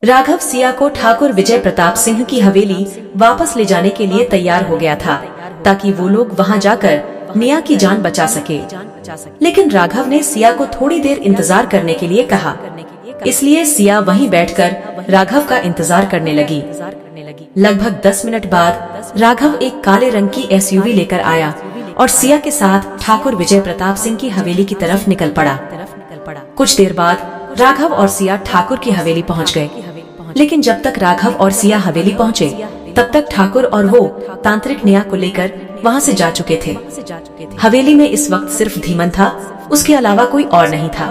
राघव सिया को ठाकुर विजय प्रताप सिंह की हवेली वापस ले जाने के लिए तैयार हो गया था ताकि वो लोग वहां जाकर निया की जान बचा सके। लेकिन राघव ने सिया को थोड़ी देर इंतजार करने के लिए कहा, इसलिए सिया वहीं बैठकर राघव का इंतजार करने लगी। लगभग 10 मिनट बाद राघव एक काले रंग की एसयूवी लेकर आया और सिया के साथ ठाकुर विजय प्रताप सिंह की हवेली की तरफ निकल पड़ा। कुछ देर बाद राघव और सिया ठाकुर की हवेली पहुंच गए। लेकिन जब तक राघव और सिया हवेली पहुंचे तब तक ठाकुर और वो तांत्रिक निया को लेकर वहां से जा चुके थे। हवेली में इस वक्त सिर्फ धीमन था, उसके अलावा कोई और नहीं था।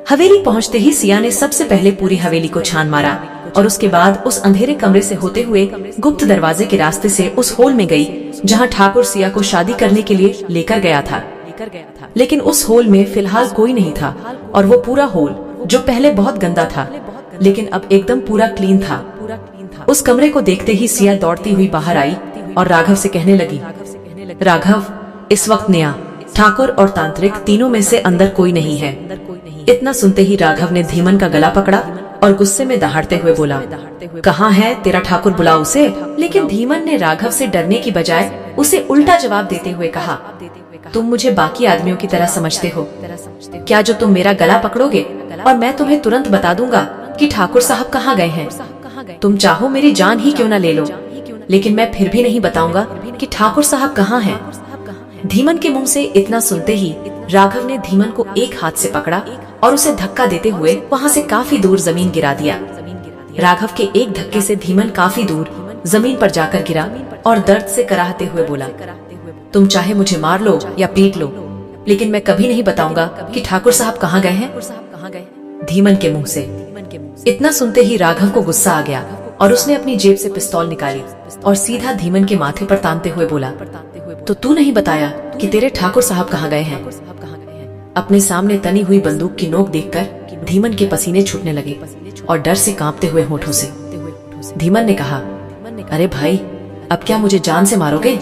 हवेली पहुंचते ही सिया ने सबसे पहले पूरी हवेली को छान मारा और उसके बाद उस अंधेरे कमरे से होते हुए गुप्त दरवाजे के रास्ते से उस होल में गई जहां ठाकुर सिया को शादी करने के लिए लेकर गया था। लेकिन उस होल में फिलहाल कोई नहीं था और वो पूरा होल, जो पहले बहुत गंदा था लेकिन अब एकदम पूरा क्लीन था। उस कमरे को देखते ही सिया दौड़ती हुई बाहर आई और राघव से कहने लगी, राघव, इस वक्त निया, ठाकुर और तांत्रिक तीनों में से अंदर कोई नहीं है। इतना सुनते ही राघव ने धीमन का गला पकड़ा और गुस्से में दहाड़ते हुए बोला, कहाँ है तेरा ठाकुर, बुला उसे। लेकिन धीमन ने राघव से डरने की बजाय उसे उल्टा जवाब देते हुए कहा, तुम मुझे बाकी आदमियों की तरह समझते हो क्या, जो तुम मेरा गला पकड़ोगे और मैं तुम्हें तुरंत बता दूंगा कि ठाकुर साहब कहाँ गए हैं। तुम चाहो मेरी जान ही क्यों न ले लो, लेकिन मैं फिर भी नहीं बताऊंगा कि ठाकुर साहब कहाँ हैं। धीमन के मुंह से इतना सुनते ही राघव ने धीमन को एक हाथ से पकड़ा और उसे धक्का देते हुए वहां से काफी दूर जमीन गिरा दिया। राघव के एक धक्के से धीमन काफी दूर जमीन पर जाकर गिरा और दर्द से कराहते हुए बोला, तुम चाहे मुझे मार लो या पीट लो, लेकिन मैं कभी नहीं बताऊंगा कि ठाकुर साहब कहाँ गए हैं। धीमन के मुंह से इतना सुनते ही राघव को गुस्सा आ गया और उसने अपनी जेब से पिस्तौल निकाली और सीधा धीमन के माथे पर तानते हुए बोला, तो तू नहीं बताया कि तेरे ठाकुर साहब कहाँ गए हैं। अपने सामने तनी हुई बंदूक की नोक देखकर धीमन के पसीने छूटने लगे और डर से कांपते हुए होठों से धीमन ने कहा, अरे भाई, अब क्या मुझे जान से मारोगे?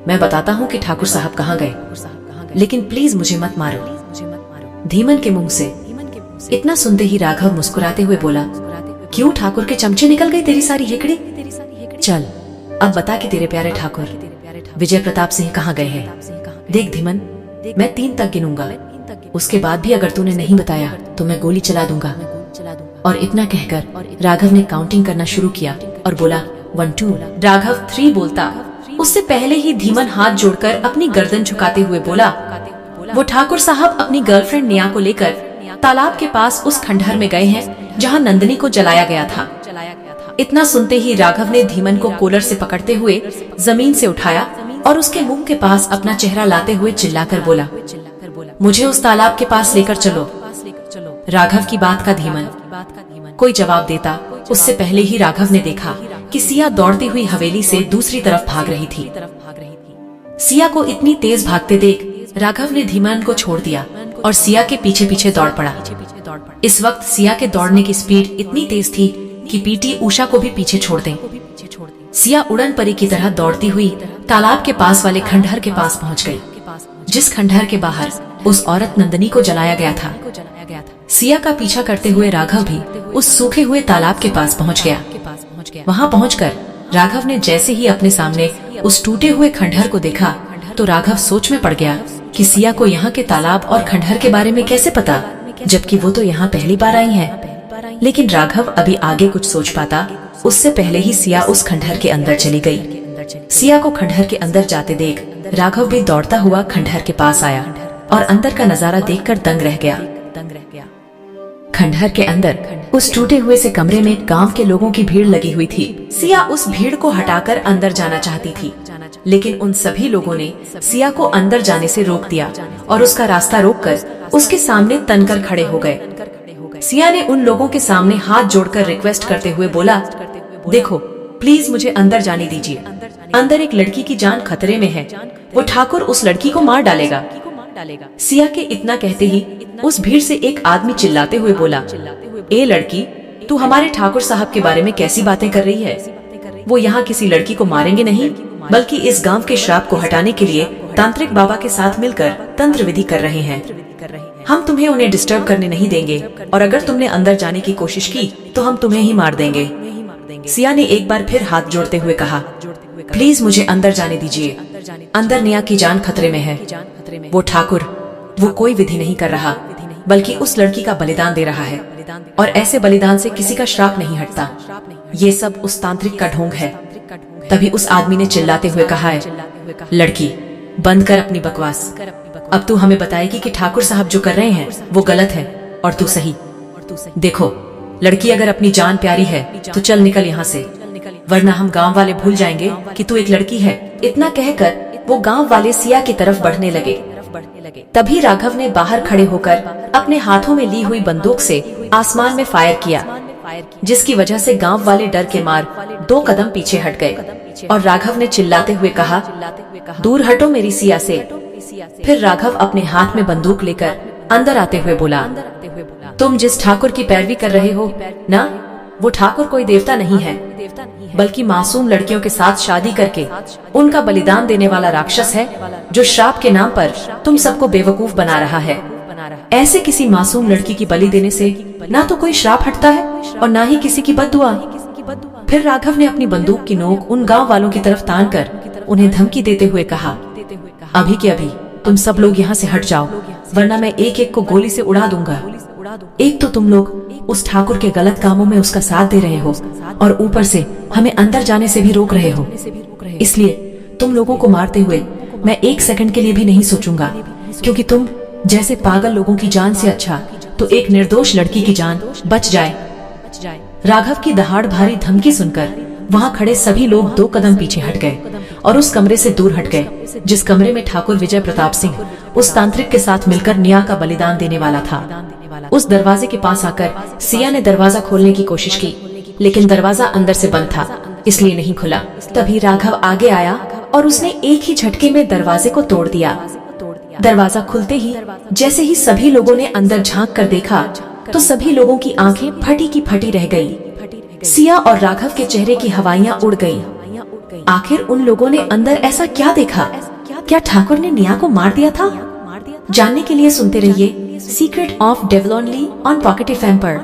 मैं बताता हूँ कि ठाकुर साहब कहाँ गए, लेकिन प्लीज मुझे मत मारो। धीमन के मुंह से इतना सुनते ही राघव मुस्कुराते हुए बोला, क्यों ठाकुर के चमचे निकल गई तेरी सारी हेकड़ी? चल अब बता कि तेरे प्यारे ठाकुर विजय प्रताप सिंह कहाँ गए हैं। देख धीमन, मैं 3 तक गिनूंगा, उसके बाद भी अगर तूने नहीं बताया तो मैं गोली चला दूंगा। और इतना कहकर राघव ने काउंटिंग करना शुरू किया और बोला, 1 2। राघव 3 बोलता उससे पहले ही धीमन हाथ जोड़कर अपनी गर्दन झुकाते हुए बोला, वो ठाकुर साहब अपनी गर्लफ्रेंड निया को लेकर तालाब के पास उस खंडहर में गए हैं जहां नंदिनी को जलाया गया था। इतना सुनते ही राघव ने धीमन को कॉलर से पकड़ते हुए जमीन से उठाया और उसके मुंह के पास अपना चेहरा लाते हुए चिल्लाकर बोला, मुझे उस तालाब के पास लेकर चलो। राघव की बात का धीमन कोई जवाब देता उससे पहले ही राघव ने देखा कि सिया दौड़ती हुई हवेली से दूसरी तरफ भाग रही थी। सिया को इतनी तेज भागते देख राघव ने धीमन को छोड़ दिया और सिया के पीछे पीछे दौड़ पड़ा। इस वक्त सिया के दौड़ने की स्पीड इतनी तेज थी कि पीटी उषा को भी पीछे छोड़ दें। सिया उड़न परी की तरह दौड़ती हुई तालाब के पास वाले खंडहर के पास पहुंच गई, जिस खंडहर के बाहर उस औरत नंदिनी को जलाया गया था। सिया का पीछा करते हुए राघव भी उस सूखे हुए तालाब के पास पहुंच गया। वहां पहुंचकर राघव ने जैसे ही अपने सामने उस टूटे हुए खंडहर को देखा तो राघव सोच में पड़ गया कि सिया को यहाँ के तालाब और खंडहर के बारे में कैसे पता, जबकि वो तो यहाँ पहली बार आई है। लेकिन राघव अभी आगे कुछ सोच पाता उससे पहले ही सिया उस खंडहर के अंदर चली गई। सिया को खंडहर के अंदर जाते देख राघव भी दौड़ता हुआ खंडहर के पास आया और अंदर का नजारा देखकर दंग रह गया। खंडहर के अंदर उस टूटे हुए से कमरे में गांव के लोगों की भीड़ लगी हुई थी। सिया उस भीड़ को हटाकर अंदर जाना चाहती थी, लेकिन उन सभी लोगों ने सिया को अंदर जाने से रोक दिया और उसका रास्ता रोककर उसके सामने तनकर खड़े हो गए। सिया ने उन लोगों के सामने हाथ जोड़कर रिक्वेस्ट करते हुए बोला, देखो प्लीज मुझे अंदर जाने दीजिए, अंदर एक लड़की की जान खतरे में है, वो ठाकुर उस लड़की को मार डालेगा। सिया के इतना कहते ही उस भीड़ से एक आदमी चिल्लाते हुए बोला, ए लड़की, तू हमारे ठाकुर साहब के बारे में कैसी बातें कर रही है? वो यहाँ किसी लड़की को मारेंगे नहीं, बल्कि इस गांव के श्राप को हटाने के लिए तांत्रिक बाबा के साथ मिलकर तंत्र विधि कर रहे हैं। हम तुम्हें उन्हें डिस्टर्ब करने नहीं देंगे और अगर तुमने अंदर जाने की कोशिश की तो हम तुम्हें ही मार देंगे। सिया ने एक बार फिर हाथ जोड़ते हुए कहा, प्लीज मुझे अंदर जाने दीजिए। अंदर निया की जान खतरे में है। वो ठाकुर, वो कोई विधि नहीं कर रहा बल्कि उस लड़की का बलिदान दे रहा है और ऐसे बलिदान से किसी का श्राप नहीं हटता। ये सब उस तांत्रिक का ढोंग है। तभी उस आदमी ने चिल्लाते हुए कहा है, लड़की बंद कर अपनी बकवास। अब तू हमें बताएगी कि ठाकुर साहब जो कर रहे हैं वो गलत है और तू सही। देखो लड़की, अगर अपनी जान प्यारी है तो चल निकल यहाँ से, वरना हम गांव वाले भूल जाएंगे कि तू एक लड़की है। इतना कहकर वो गांव वाले सिया की तरफ बढ़ने लगे। तभी राघव ने बाहर खड़े होकर अपने हाथों में ली हुई बंदूक से आसमान में फायर किया, जिसकी वजह से गांव वाले डर के मार 2 कदम पीछे हट गए और राघव ने चिल्लाते हुए कहा, दूर हटो मेरी सिया से। फिर राघव अपने हाथ में बंदूक लेकर अंदर आते हुए बोला, तुम जिस ठाकुर की पैरवी कर रहे हो ना, वो ठाकुर कोई देवता नहीं है बल्कि मासूम लड़कियों के साथ शादी करके उनका बलिदान देने वाला राक्षस है, जो श्राप के नाम पर तुम सबको बेवकूफ बना रहा है। ऐसे किसी मासूम लड़की की बलि देने से ना तो कोई श्राप हटता है और ना ही किसी की बद्दुआ। फिर राघव ने अपनी बंदूक की नोक उन गांव वालों की तरफ तान कर उन्हें धमकी देते हुए कहा, अभी के अभी तुम सब लोग यहाँ से हट जाओ, वरना मैं एक एक को गोली से उड़ा दूंगा। एक तो तुम लोग उस ठाकुर के गलत कामों में उसका साथ दे रहे हो और ऊपर से हमें अंदर जाने से भी रोक रहे हो। इसलिए तुम लोगों को मारते हुए मैं 1 सेकंड के लिए भी नहीं सोचूंगा, क्योंकि तुम जैसे पागल लोगों की जान से अच्छा तो एक निर्दोष लड़की की जान बच जाए। राघव की दहाड़ भारी धमकी सुनकर वहाँ खड़े सभी लोग 2 कदम पीछे हट गए और उस कमरे से दूर हट गए जिस कमरे में ठाकुर विजय प्रताप सिंह उस तांत्रिक के साथ मिलकर निया का बलिदान देने वाला था। उस दरवाजे के पास आकर सिया ने दरवाजा खोलने की कोशिश की, लेकिन दरवाजा अंदर से बंद था, इसलिए नहीं खुला। तभी राघव आगे आया और उसने एक ही झटके में दरवाजे को तोड़ दिया। दरवाजा खुलते ही जैसे ही सभी लोगों ने अंदर झांक कर देखा तो सभी लोगों की आंखें फटी की फटी रह गई। सिया और राघव के चेहरे की हवाइयां उड़ गईं। आखिर उन लोगों ने अंदर ऐसा क्या देखा? क्या ठाकुर ने निया को मार दिया था? जानने के लिए सुनते रहिए सीक्रेट ऑफ डेवलॉनली ऑन पॉकेट FM पर।